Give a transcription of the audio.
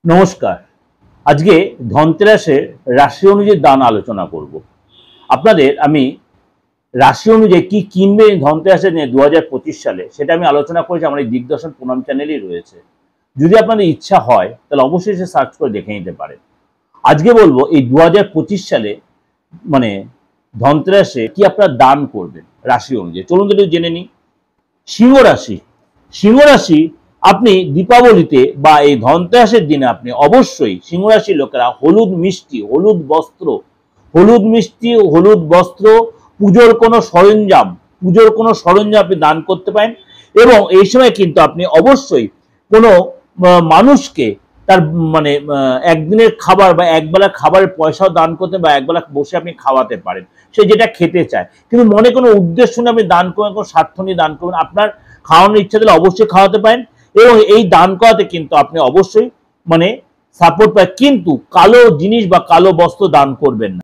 নমস্কার। আজকে ধনতেরাসের রাশি অনুযায়ী দান আলোচনা করব। আপনাদের আমি রাশি অনুযায়ী কি কিনবে ধনতেরাসে নিয়ে 2025 সালে সেটা আমি আলোচনা করেছি আমার এই দিগদর্শন প্রণাম চ্যানেলেই রয়েছে। যদি আপনাদের ইচ্ছা হয় তাহলে অবশ্যই সে সার্চ করে দেখে নিতে পারেন। আজকে বলবো এই 2025 সালে মানে ধনতেরাসে কি আপনারা দান করবেন রাশি অনুযায়ী। চলুন তো একটু জেনে নিই। সিংহ রাশি। সিংহ রাশি আপনি দীপাবলিতে বা এই ধনতেরাসের দিনে আপনি অবশ্যই সিংহ রাশির লোকেরা হলুদ মিষ্টি, হলুদ বস্ত্র, হলুদ মিষ্টি, হলুদ বস্ত্র, পুজোর কোনো সরঞ্জাম আপনি দান করতে পারেন। এবং এই সময় কিন্তু আপনি অবশ্যই কোনো মানুষকে তার মানে একদিনের খাবার বা একবেলা খাবারের পয়সাও দান করতে বা একবেলা বসে আপনি খাওয়াতে পারেন, সে যেটা খেতে চায়। কিন্তু মনে কোনো উদ্দেশ্য নিয়ে আপনি দান করবেন, কোনো স্বার্থ নিয়ে দান করবেন, আপনার খাওয়ানোর ইচ্ছা দিলে অবশ্যই খাওয়াতে পারেন। এবং এই দান করাতে কিন্তু আপনি অবশ্যই সাপোর্ট পায়, কিন্তু কালো জিনিস বা কালো বস্ত্র দান করবেন না।